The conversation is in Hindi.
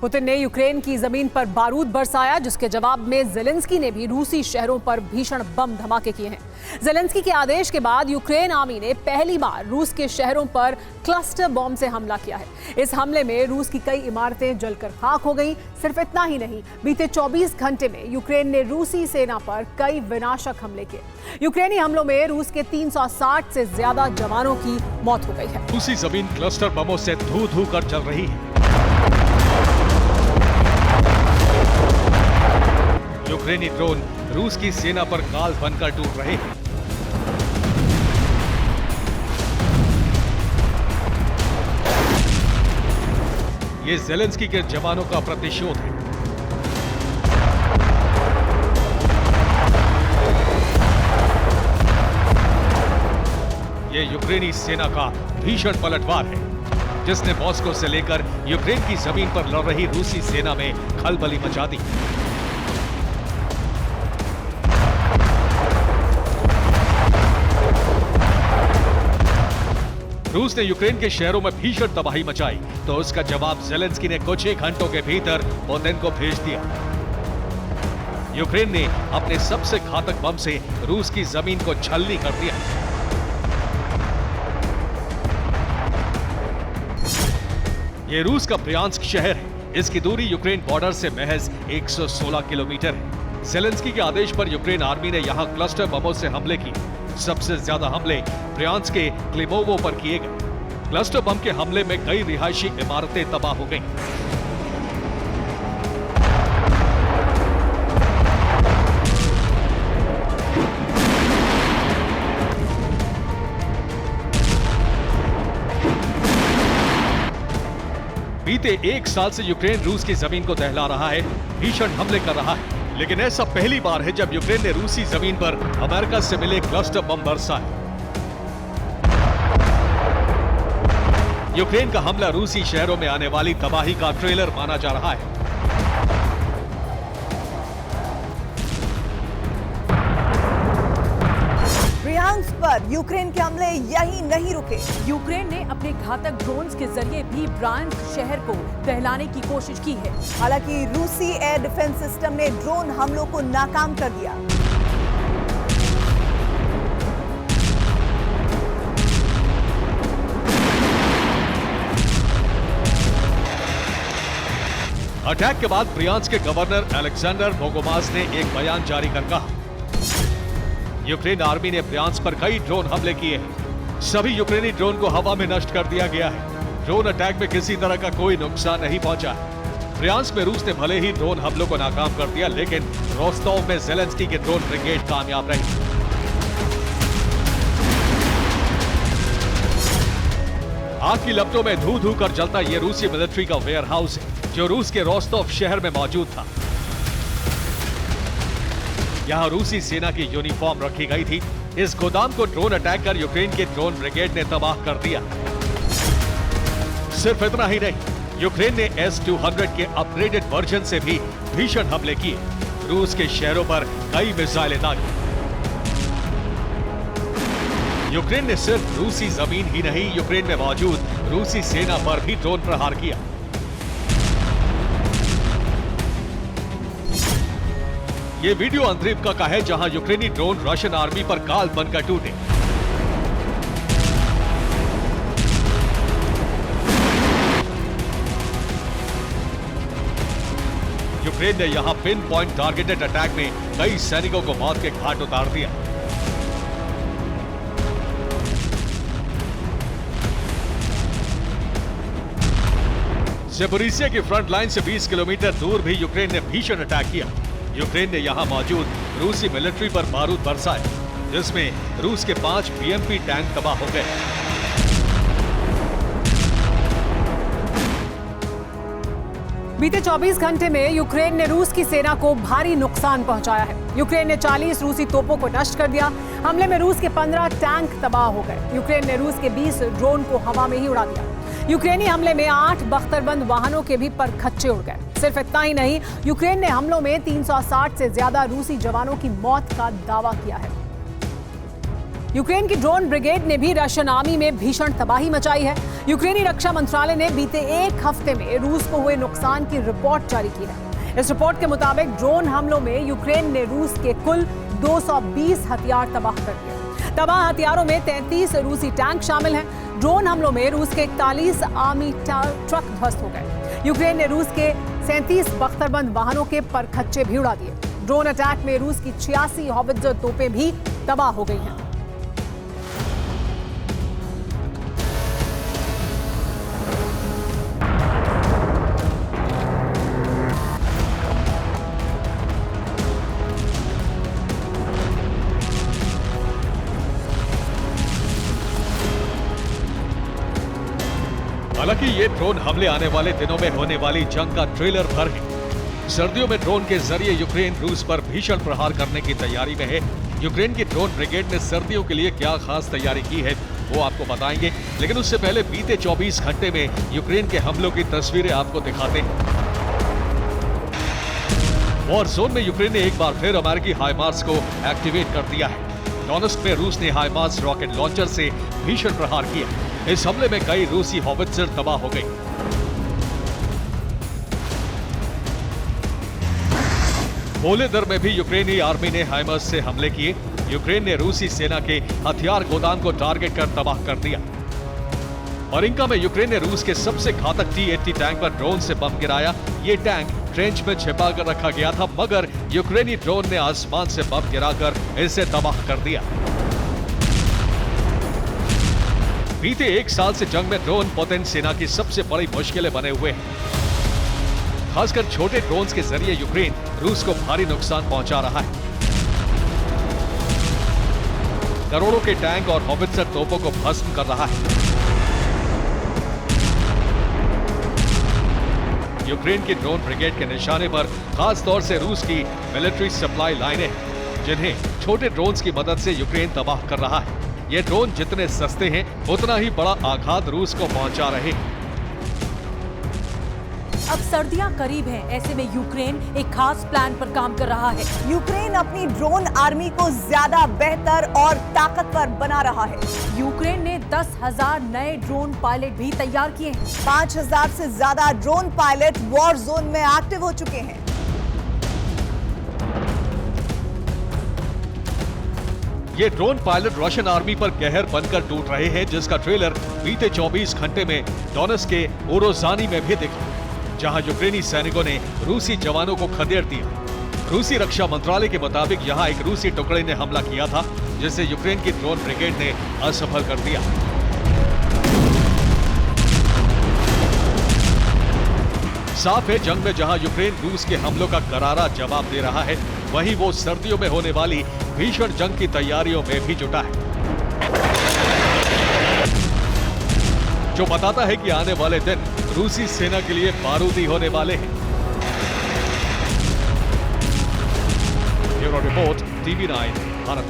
पुतिन ने यूक्रेन की जमीन पर बारूद बरसाया, जिसके जवाब में ज़ेलेंस्की ने भी रूसी शहरों पर भीषण बम धमाके किए हैं। ज़ेलेंस्की के आदेश के बाद यूक्रेन आर्मी ने पहली बार रूस के शहरों पर क्लस्टर बम से हमला किया है। इस हमले में रूस की कई इमारतें जलकर खाक हो गईं। सिर्फ इतना ही नहीं, बीते 24 घंटे में यूक्रेन ने रूसी सेना पर कई विनाशक हमले किए। यूक्रेनी हमलों में रूस के 360 से ज्यादा जवानों की मौत हो गई है। रूसी जमीन क्लस्टर बमों से धू कर जल रही है। यूक्रेनी ड्रोन रूस की सेना पर काल बनकर टूट रहे हैं। ये ज़ेलेंस्की के जवानों का प्रतिशोध है। ये यूक्रेनी सेना का भीषण पलटवार है, जिसने मॉस्को से लेकर यूक्रेन की जमीन पर लड़ रही रूसी सेना में खलबली मचा दी। रूस ने यूक्रेन के शहरों में भीषण तबाही मचाई, तो उसका जवाब ज़ेलेंस्की ने कुछ ही घंटों के भीतर पुतिन को भेज दिया। यूक्रेन ने अपने सबसे घातक बम से रूस की जमीन को छलनी कर दिया। ये रूस का ब्रियांस्क शहर है। इसकी दूरी यूक्रेन बॉर्डर से महज 116 किलोमीटर है। ज़ेलेंस्की के आदेश पर यूक्रेन आर्मी ने यहां क्लस्टर बमों से हमले किए। सबसे ज्यादा हमले ब्रियांस्क के क्लिमोवो पर किए गए। क्लस्टर बम के हमले में कई रिहायशी इमारतें तबाह हो गईं। बीते 1 साल से यूक्रेन रूस की जमीन को दहला रहा है, भीषण हमले कर रहा है, लेकिन ऐसा पहली बार है जब यूक्रेन ने रूसी जमीन पर अमेरिका से मिले क्लस्टर बम बरसाए। यूक्रेन का हमला रूसी शहरों में आने वाली तबाही का ट्रेलर माना जा रहा है। ब्रियांस्क पर यूक्रेन के हमले यही नहीं रुके। यूक्रेन ने अपने घातक ड्रोन्स के जरिए भी ब्रियांस्क शहर को दहलाने की कोशिश की है। हालांकि रूसी एयर डिफेंस सिस्टम ने ड्रोन हमलों को नाकाम कर दिया। अटैक के बाद ब्रियांस्क के गवर्नर अलेक्जेंडर बोगोमाज ने एक बयान जारी कर कहा, यूक्रेन आर्मी ने ब्रियांस्क पर कई ड्रोन हमले किए हैं। सभी यूक्रेनी ड्रोन को हवा में नष्ट कर दिया गया है। ड्रोन अटैक में किसी तरह का कोई नुकसान नहीं पहुंचा है। ब्रियांस्क में रूस ने भले ही ड्रोन हमलों को नाकाम कर दिया, लेकिन रोस्तोव में ज़ेलेंस्की के ड्रोन ब्रिगेड कामयाब रही। आग की लपटों में धू कर जलता ये रूसी मिलिट्री का वेयर हाउस है, जो रूस के रोस्तोव शहर में मौजूद था। यहां रूसी सेना की यूनिफॉर्म रखी गई थी। इस गोदाम को ड्रोन अटैक कर यूक्रेन के ड्रोन ब्रिगेड ने तबाह कर दिया। सिर्फ इतना ही नहीं, यूक्रेन ने S-200 के अपग्रेडेड वर्जन से भी भीषण हमले किए। रूस के शहरों पर कई मिसाइलें दागी। यूक्रेन ने सिर्फ रूसी जमीन ही नहीं, यूक्रेन में मौजूद रूसी सेना पर भी ड्रोन प्रहार किया। ये वीडियो अंद्रीवका का है, जहां यूक्रेनी ड्रोन रशियन आर्मी पर काल बनकर टूटे। यूक्रेन ने यहां पिन पॉइंट टारगेटेड अटैक में कई सैनिकों को मौत के घाट उतार दिया। ज़ेपोरिज़िया की फ्रंट लाइन से 20 किलोमीटर दूर भी यूक्रेन ने भीषण अटैक किया। यूक्रेन ने यहां मौजूद रूसी मिलिट्री पर बारूद बरसाए, जिसमें रूस के 5 BMP टैंक तबाह हो गए। बीते 24 घंटे में यूक्रेन ने रूस की सेना को भारी नुकसान पहुंचाया है। यूक्रेन ने 40 रूसी तोपों को नष्ट कर दिया। हमले में रूस के 15 टैंक तबाह हो गए। यूक्रेन ने रूस के 20 ड्रोन को हवा में ही उड़ा दिया। यूक्रेनी हमले में 8 बख्तरबंद वाहनों के भी परखच्चे उड़ गए। सिर्फ इतना ही नहीं, यूक्रेन ने हमलों में 360 से ज्यादा रूसी जवानों की मौत का दावा किया है। यूक्रेन की ड्रोन ब्रिगेड ने भी रशियन आर्मी में भीषण तबाही मचाई है। यूक्रेनी रक्षा मंत्रालय ने बीते एक हफ्ते में रूस को हुए नुकसान की रिपोर्ट जारी की है। इस रिपोर्ट के मुताबिक ड्रोन हमलों में यूक्रेन ने रूस के कुल 220 हथियार तबाह कर दिए। तबाह हथियारों में 33 रूसी टैंक शामिल हैं। ड्रोन हमलों में रूस के 41 आर्मी ट्रक ध्वस्त हो गए। यूक्रेन ने रूस के 37 बख्तरबंद वाहनों के परखच्चे भी उड़ा दिए। ड्रोन अटैक में रूस की 86 हॉवित्जर तोपें भी तबाह हो गई हैं। हालांकि ये ड्रोन हमले आने वाले दिनों में होने वाली जंग का ट्रेलर भर है। सर्दियों में ड्रोन के जरिए यूक्रेन रूस पर भीषण प्रहार करने की तैयारी में है। यूक्रेन की ड्रोन ब्रिगेड ने सर्दियों के लिए क्या खास तैयारी की है वो आपको बताएंगे, लेकिन उससे पहले बीते 24 घंटे में यूक्रेन के हमलों की तस्वीरें आपको दिखाते हैं। वॉर जोन में यूक्रेन ने एक बार फिर अमेरिकी हाइमार्स को एक्टिवेट कर दिया है। डोनेट्स्क में रूस ने हाइमार्स रॉकेट लॉन्चर से भीषण प्रहार किया। इस हमले में कई रूसी हॉवित्जर तबाह हो गई। वोलोदर में भी यूक्रेनी आर्मी ने हाइमार्स से हमले किए। यूक्रेन ने रूसी सेना के हथियार गोदाम को टारगेट कर तबाह कर दिया। मरिंका में यूक्रेन ने रूस के सबसे घातक T-80 टैंक पर ड्रोन से बम गिराया। ये टैंक ट्रेंच में छिपा कर रखा गया था, मगर यूक्रेनी ड्रोन ने आसमान से बम गिराकर इसे तबाह कर दिया। बीते एक साल से जंग में ड्रोन पोतेंट सेना की सबसे बड़ी मुश्किलें बने हुए हैं। खासकर छोटे ड्रोन्स के जरिए यूक्रेन रूस को भारी नुकसान पहुंचा रहा है। करोड़ों के टैंक और हॉवित्जर तोपों को भस्म कर रहा है। यूक्रेन की ड्रोन ब्रिगेड के निशाने पर खास तौर से रूस की मिलिट्री सप्लाई लाइनें हैं, जिन्हें छोटे ड्रोन्स की मदद से यूक्रेन तबाह कर रहा है। ये ड्रोन जितने सस्ते हैं, उतना ही बड़ा आघात रूस को पहुंचा रहे हैं। अब सर्दियां करीब हैं, ऐसे में यूक्रेन एक खास प्लान पर काम कर रहा है। यूक्रेन अपनी ड्रोन आर्मी को ज्यादा बेहतर और ताकतवर बना रहा है। यूक्रेन ने 10,000 नए ड्रोन पायलट भी तैयार किए हैं। 5,000 से ज्यादा ड्रोन पायलट वॉर जोन में एक्टिव हो चुके हैं। ये ड्रोन पायलट रशियन आर्मी पर कहर बनकर टूट रहे हैं, जिसका ट्रेलर बीते 24 घंटे में डोनेट्स्क के ओरोजानी में भी दिखा, जहां यूक्रेनी सैनिकों ने रूसी जवानों को खदेड़ दिया। रूसी रक्षा मंत्रालय के मुताबिक यहां एक रूसी टुकड़े ने हमला किया था, जिसे यूक्रेन की ड्रोन ब्रिगेड ने असफल कर दिया। साफ है, जंग में जहां यूक्रेन रूस के हमलों का करारा जवाब दे रहा है, वहीं वो सर्दियों में होने वाली भीषण जंग की तैयारियों में भी जुटा है, जो बताता है कि आने वाले दिन रूसी सेना के लिए बारूदी होने वाले हैं। Bureau report, TV9 Bharat.